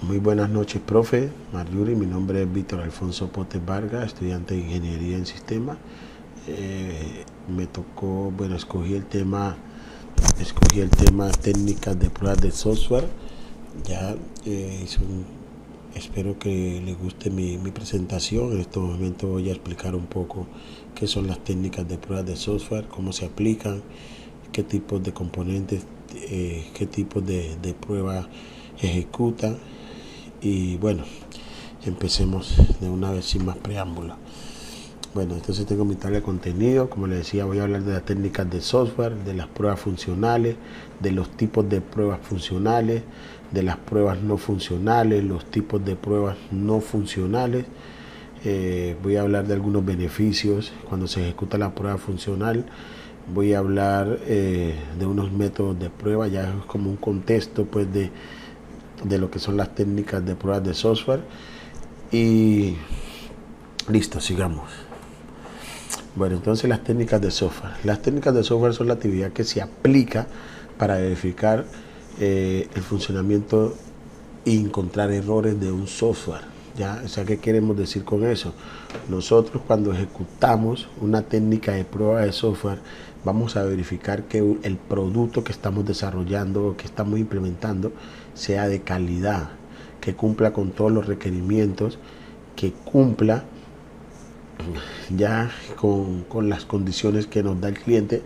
Muy buenas noches, profe Marjorie. Mi nombre es Víctor Alfonso Potes Vargas, estudiante de Ingeniería en Sistemas. Me tocó, bueno, escogí el tema técnicas de pruebas de software. Ya espero que les guste mi presentación. En este momento voy a explicar un poco qué son las técnicas de pruebas de software, cómo se aplican, qué tipos de componentes, qué tipos de pruebas ejecutan. Y bueno, empecemos de una vez sin más preámbulo. Bueno, entonces tengo mi tabla de contenido. Como les decía, voy a hablar de las técnicas de software, de las pruebas funcionales, de los tipos de pruebas funcionales, de las pruebas no funcionales, los tipos de pruebas no funcionales. Voy a hablar de algunos beneficios cuando se ejecuta la prueba funcional. Voy a hablar de unos métodos de prueba, ya es como un contexto pues de lo que son las técnicas de pruebas de software. Y listo, sigamos. Bueno, entonces las técnicas de software. Las técnicas de software son la actividad que se aplica para verificar el funcionamiento y encontrar errores de un software. ¿Ya? O sea, ¿qué queremos decir con eso? Nosotros cuando ejecutamos una técnica de prueba de software, vamos a verificar que el producto que estamos desarrollando o que estamos implementando sea de calidad, que cumpla con todos los requerimientos, que cumpla ya con las condiciones que nos da el cliente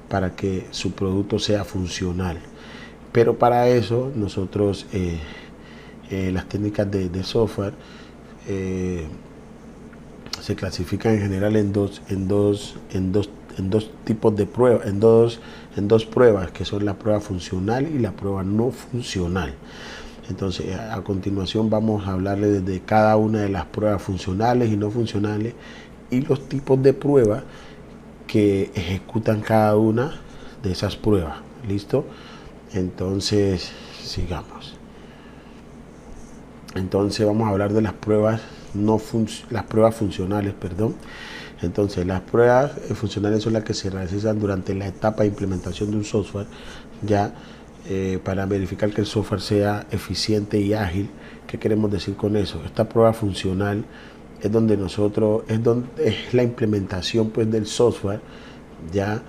para que su producto sea funcional. Pero para eso nosotros las técnicas de software se clasifican en general en dos tipos de pruebas, en dos pruebas, que son la prueba funcional y la prueba no funcional. Entonces, a continuación vamos a hablarle de cada una de las pruebas funcionales y no funcionales y los tipos de pruebas que ejecutan cada una de esas pruebas. ¿Listo? Entonces, sigamos. Entonces vamos a hablar de las pruebas funcionales, perdón. Entonces, las pruebas funcionales son las que se realizan durante la etapa de implementación de un software, ya para verificar que el software sea eficiente y ágil. ¿Qué queremos decir con eso? Esta prueba funcional es donde es la implementación pues del software, ya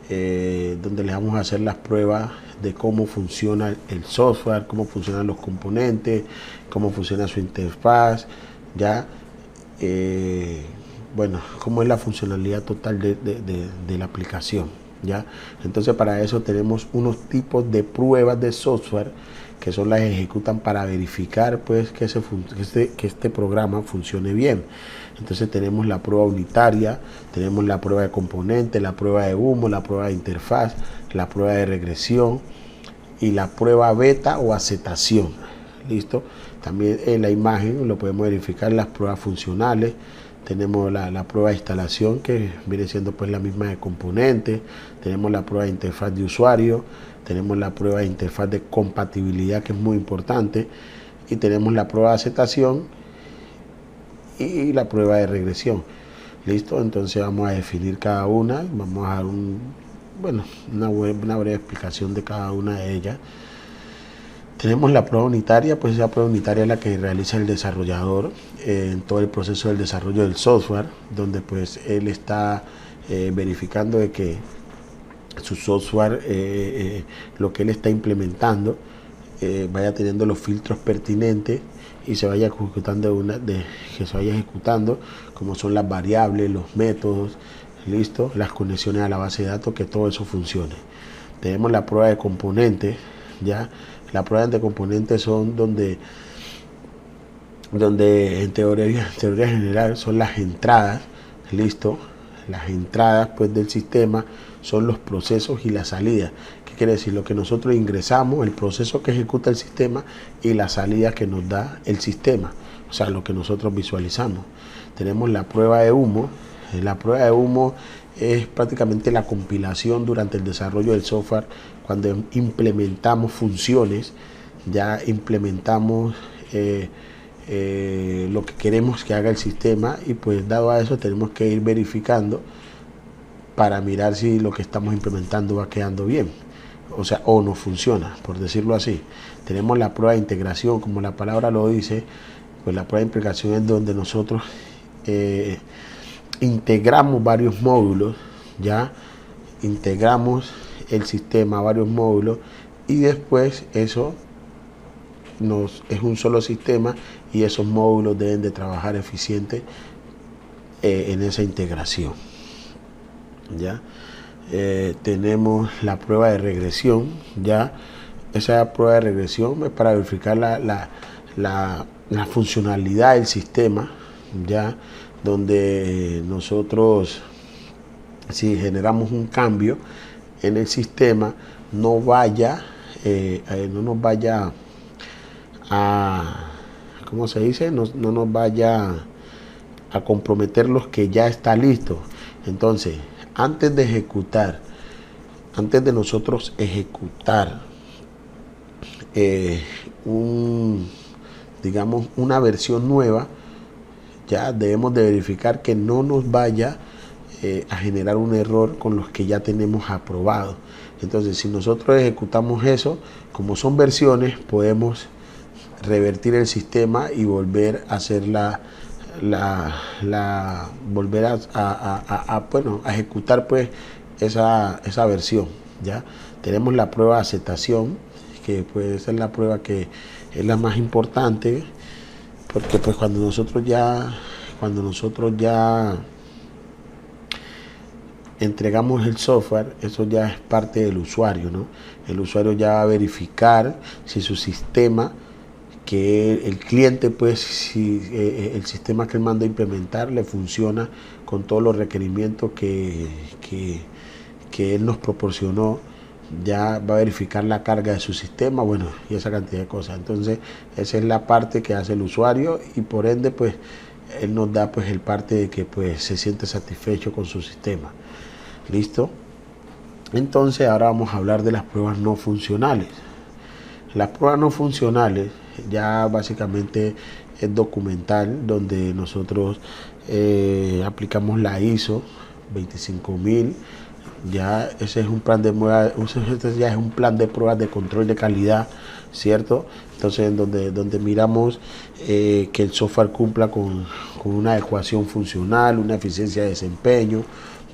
donde le vamos a hacer las pruebas de cómo funciona el software, cómo funcionan los componentes, cómo funciona su interfaz, ya bueno, cómo es la funcionalidad total de la aplicación, ¿ya? Entonces, para eso tenemos unos tipos de pruebas de software que son las que ejecutan para verificar pues que este programa funcione bien. Entonces tenemos la prueba unitaria, tenemos la prueba de componente, la prueba de humo, la prueba de interfaz, la prueba de regresión y la prueba beta o acetación. ¿Listo? También en la imagen lo podemos verificar las pruebas funcionales. Tenemos la prueba de instalación, que viene siendo pues la misma de componentes. Tenemos la prueba de interfaz de usuario. Tenemos la prueba de interfaz de compatibilidad, que es muy importante. Y tenemos la prueba de aceptación y la prueba de regresión. ¿Listo? Entonces vamos a definir cada una. Vamos a dar una breve explicación de cada una de ellas. Tenemos la prueba unitaria, pues esa prueba unitaria es la que realiza el desarrollador en todo el proceso del desarrollo del software, donde pues él está verificando de que su software, lo que él está implementando, vaya teniendo los filtros pertinentes y se vaya ejecutando como son las variables, los métodos, listo, las conexiones a la base de datos, que todo eso funcione. Tenemos la prueba de componentes, ya. Las pruebas de componentes son donde en teoría general son las entradas, listo, las entradas pues del sistema son los procesos y las salidas. ¿Qué quiere decir? Lo que nosotros ingresamos, el proceso que ejecuta el sistema y la salida que nos da el sistema, o sea, lo que nosotros visualizamos. Tenemos la prueba de humo. La prueba de humo es prácticamente la compilación durante el desarrollo del software, cuando implementamos funciones, ya implementamos lo que queremos que haga el sistema, y pues dado a eso tenemos que ir verificando para mirar si lo que estamos implementando va quedando bien. o sea, o no funciona, por decirlo así. Tenemos la prueba de integración, como la palabra lo dice, pues la prueba de integración es donde nosotros integramos varios módulos, ya integramos el sistema a varios módulos y después eso es un solo sistema y esos módulos deben de trabajar eficiente en esa integración. ¿Ya? Tenemos la prueba de regresión, ya esa prueba de regresión es para verificar la funcionalidad del sistema, ya donde nosotros, si generamos un cambio en el sistema, no nos vaya a, ¿cómo se dice? No nos vaya a comprometer los que ya está listo. Entonces, antes de nosotros ejecutar digamos, una versión nueva, ya debemos de verificar que no nos vaya a generar un error con los que ya tenemos aprobados. Entonces, si nosotros ejecutamos eso, como son versiones, podemos revertir el sistema y volver a hacer volver a ejecutar pues esa versión. Ya tenemos la prueba de aceptación, que puede ser la prueba que es la más importante, porque pues cuando nosotros ya entregamos el software, eso ya es parte del usuario, ¿no? El usuario ya va a verificar si su sistema, que el cliente, pues, si el sistema que él manda a implementar le funciona con todos los requerimientos que él nos proporcionó. Ya va a verificar la carga de su sistema, bueno, y esa cantidad de cosas. Entonces, esa es la parte que hace el usuario y por ende, pues, él nos da pues el parte de que pues se siente satisfecho con su sistema. ¿Listo? Entonces, ahora vamos a hablar de las pruebas no funcionales. Las pruebas no funcionales ya básicamente es documental, donde nosotros aplicamos la ISO 25000. Ya ese es un plan de ya es un plan de pruebas de control de calidad, ¿cierto? Entonces, donde miramos que el software cumpla con una adecuación funcional, una eficiencia de desempeño,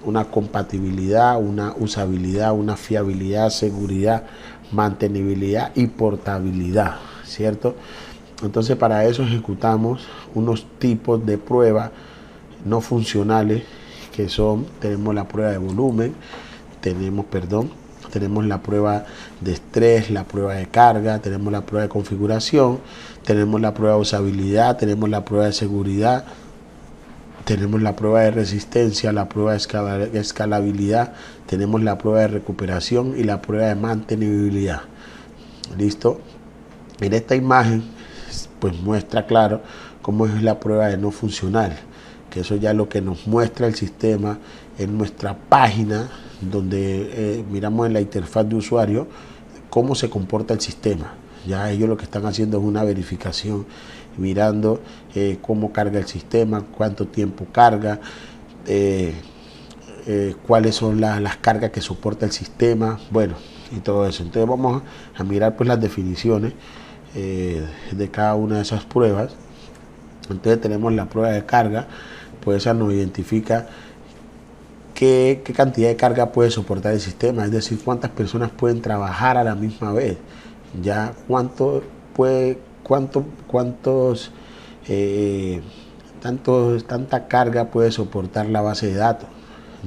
una compatibilidad, una usabilidad, una fiabilidad, seguridad, mantenibilidad y portabilidad, ¿cierto? Entonces, para eso ejecutamos unos tipos de pruebas no funcionales que son, tenemos la prueba de volumen, tenemos la prueba de estrés, la prueba de carga, tenemos la prueba de configuración, tenemos la prueba de usabilidad, tenemos la prueba de seguridad, tenemos la prueba de resistencia, la prueba de escalabilidad, tenemos la prueba de recuperación y la prueba de mantenibilidad. ¿Listo? En esta imagen pues muestra claro cómo es la prueba de no funcional, que eso ya es lo que nos muestra el sistema en nuestra página, donde miramos en la interfaz de usuario cómo se comporta el sistema. Ya ellos lo que están haciendo es una verificación, mirando cómo carga el sistema, cuánto tiempo carga, cuáles son las cargas que soporta el sistema, bueno, y todo eso. Entonces vamos a mirar pues las definiciones de cada una de esas pruebas. Entonces tenemos la prueba de carga, pues esa nos identifica qué cantidad de carga puede soportar el sistema, es decir, cuántas personas pueden trabajar a la misma vez, ya tanta carga puede soportar la base de datos,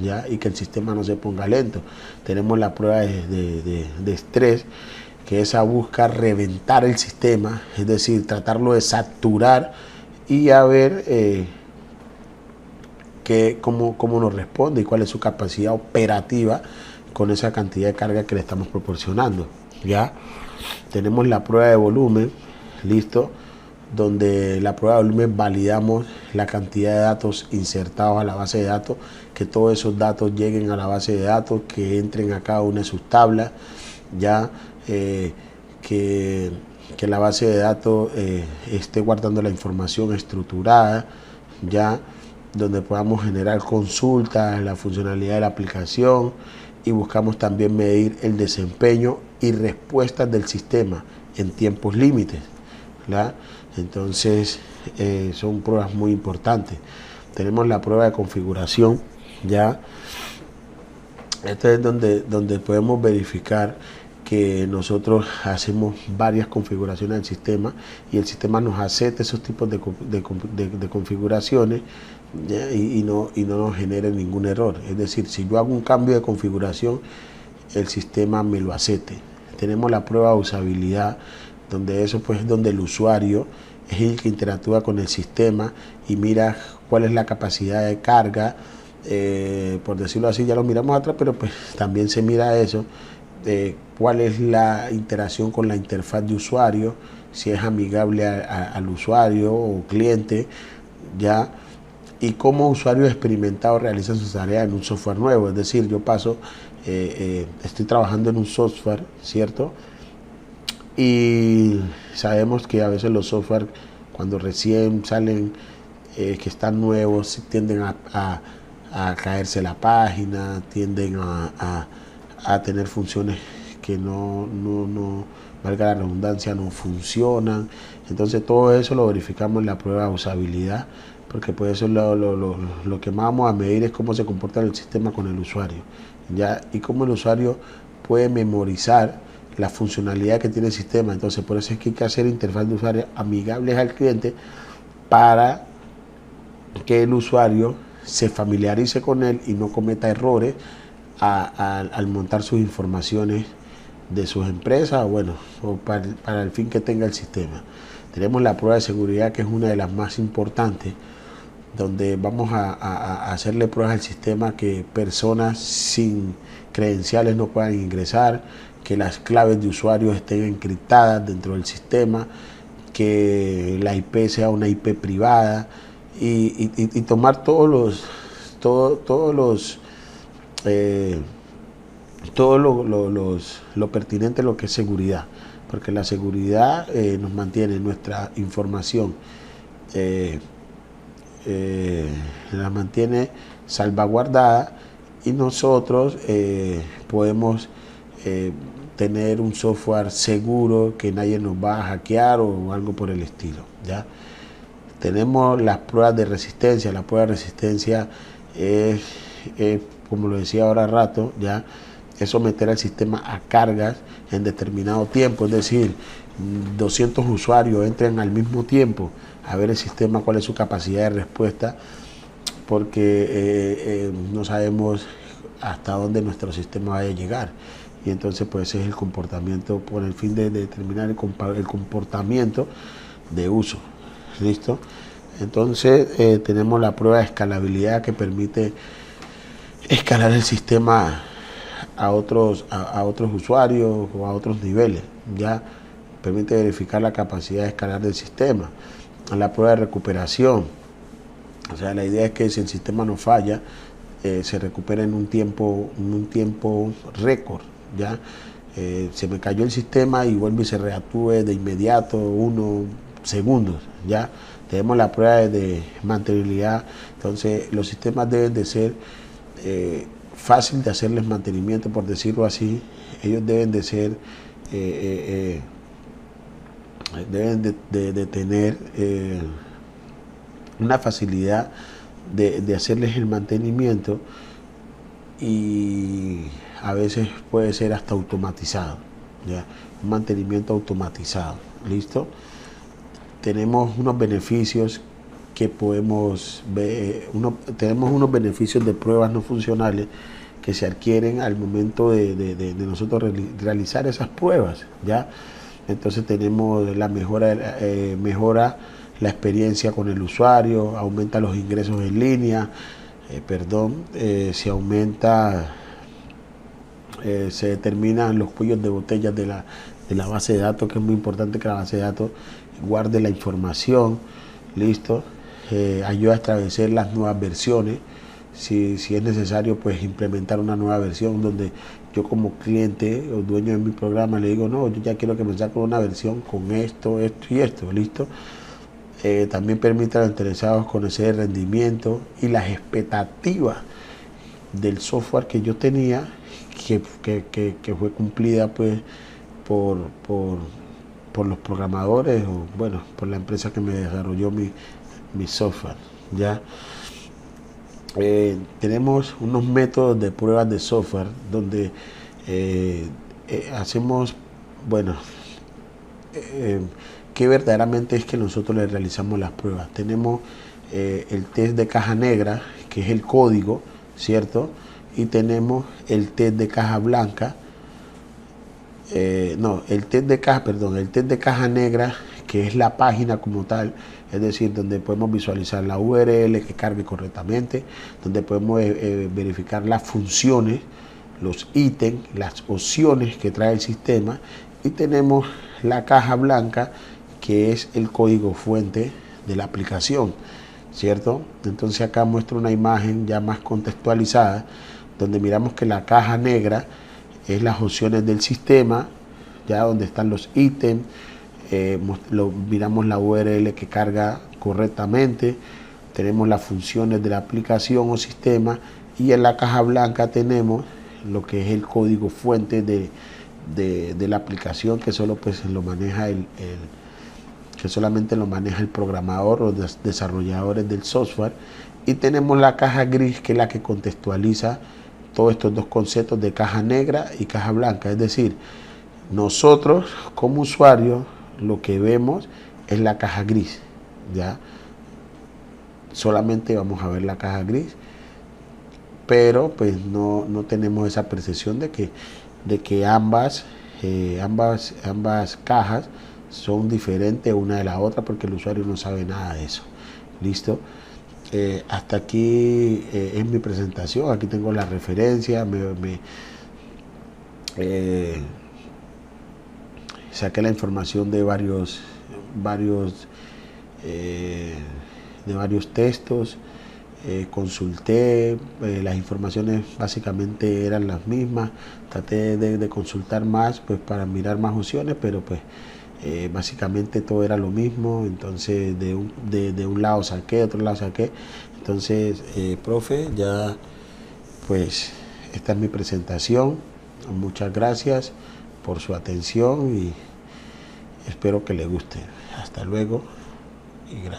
ya, y que el sistema no se ponga lento. Tenemos la prueba de estrés, que esa busca reventar el sistema, es decir, tratarlo de saturar y a ver cómo nos responde y cuál es su capacidad operativa con esa cantidad de carga que le estamos proporcionando. Ya tenemos la prueba de volumen, listo, donde la prueba de volumen validamos la cantidad de datos insertados a la base de datos, que todos esos datos lleguen a la base de datos, que entren a cada una de sus tablas, ya que la base de datos esté guardando la información estructurada, ya donde podamos generar consultas, la funcionalidad de la aplicación, y buscamos también medir el desempeño y respuestas del sistema en tiempos límites, ¿verdad? Entonces son pruebas muy importantes. Tenemos la prueba de configuración, ya. Esto es donde podemos verificar que nosotros hacemos varias configuraciones del sistema y el sistema nos acepta esos tipos de configuraciones, ¿ya? Y no nos genere ningún error. Es decir, si yo hago un cambio de configuración, el sistema me lo acepte. Tenemos la prueba de usabilidad, donde eso pues es donde el usuario es el que interactúa con el sistema y mira cuál es la capacidad de carga. Por decirlo así, ya lo miramos atrás, pero pues también se mira eso, cuál es la interacción con la interfaz de usuario, si es amigable al usuario o cliente, ya, y cómo usuarios experimentados realizan sus tareas en un software nuevo. Es decir, yo paso, estoy trabajando en un software, ¿cierto? Y sabemos que a veces los software, cuando recién salen, que están nuevos, tienden a caerse la página, tienden a tener funciones que no, valga la redundancia, no funcionan. Entonces todo eso lo verificamos en la prueba de usabilidad, porque pues eso lo que más vamos a medir es cómo se comporta el sistema con el usuario, ¿ya? Y cómo el usuario puede memorizar la funcionalidad que tiene el sistema. Entonces por eso es que hay que hacer interfaz de usuario amigables al cliente para que el usuario se familiarice con él y no cometa errores al montar sus informaciones de sus empresas, o para el fin que tenga el sistema. Tenemos la prueba de seguridad, que es una de las más importantes, donde vamos a hacerle pruebas al sistema que personas sin credenciales no puedan ingresar, que las claves de usuario estén encriptadas dentro del sistema, que la IP sea una IP privada, y tomar todo lo pertinente a lo que es seguridad, porque la seguridad nos mantiene nuestra información, la mantiene salvaguardada, y nosotros podemos tener un software seguro, que nadie nos va a hackear o algo por el estilo, ¿ya? Tenemos las pruebas de resistencia. La prueba de resistencia es, como lo decía ahora rato, ya, es someter al sistema a cargas en determinado tiempo. Es decir, 200 usuarios entran al mismo tiempo a ver el sistema, cuál es su capacidad de respuesta, porque no sabemos hasta dónde nuestro sistema vaya a llegar. Y entonces pues ese es el comportamiento, por el fin de determinar el comportamiento de uso. ¿Listo? Entonces tenemos la prueba de escalabilidad, que permite escalar el sistema a otros usuarios o a otros niveles. Ya permite verificar la capacidad de escalar del sistema. La prueba de recuperación, o sea, la idea es que si el sistema no falla, se recupera en un tiempo récord, ¿ya? Se me cayó el sistema y vuelve y se reactúe de inmediato, 1 segundos, ¿ya? Tenemos la prueba de mantenibilidad. Entonces los sistemas deben de ser fácil de hacerles mantenimiento, por decirlo así. Ellos deben de ser deben de tener una facilidad de hacerles el mantenimiento, y a veces puede ser hasta automatizado, ¿ya? Un mantenimiento automatizado. ¿Listo? Tenemos unos beneficios que podemos ver, tenemos unos beneficios de pruebas no funcionales que se adquieren al momento de nosotros realizar esas pruebas, ¿ya? Entonces tenemos la mejora la experiencia con el usuario, aumenta los ingresos en línea, se aumenta, se determinan los cuellos de botellas de la base de datos, que es muy importante que la base de datos guarde la información. ¿Listo? Ayuda a establecer las nuevas versiones. Si es necesario, pues implementar una nueva versión, donde yo como cliente o dueño de mi programa le digo, no, yo ya quiero que me saquen una versión con esto y esto. ¿Listo? También permite a los interesados conocer el rendimiento y las expectativas del software que yo tenía, que fue cumplida pues por, por, por los programadores, o bueno, por la empresa que me desarrolló mi software. Ya tenemos unos métodos de pruebas de software donde hacemos, bueno, que verdaderamente es que nosotros le realizamos las pruebas. Tenemos el test de caja negra, que es el código, ¿cierto? Y tenemos el test de caja blanca, el test de caja negra, que es la página como tal, es decir, donde podemos visualizar la URL que cargue correctamente, donde podemos verificar las funciones, los ítems, las opciones que trae el sistema, y tenemos la caja blanca, que es el código fuente de la aplicación, ¿cierto? Entonces acá muestro una imagen ya más contextualizada, donde miramos que la caja negra es las opciones del sistema, ya donde están los ítems, miramos la URL que carga correctamente, tenemos las funciones de la aplicación o sistema, y en la caja blanca tenemos lo que es el código fuente de la aplicación, que solo pues lo maneja que solamente lo maneja el programador o los desarrolladores del software. Y tenemos la caja gris, que es la que contextualiza todos estos dos conceptos de caja negra y caja blanca. Es decir, nosotros como usuarios lo que vemos es la caja gris, ¿ya? Solamente vamos a ver la caja gris, pero pues no tenemos esa percepción de que ambas cajas son diferentes una de la otra, porque el usuario no sabe nada de eso. ¿Listo? Hasta aquí es mi presentación. Aquí tengo la referencia, saqué la información de varios textos, consulté, las informaciones básicamente eran las mismas. Traté de consultar más pues para mirar más opciones, pero pues básicamente todo era lo mismo. Entonces de un lado saqué, de otro lado saqué. Entonces, profe, ya pues esta es mi presentación. Muchas gracias por su atención y espero que le guste. Hasta luego y gracias.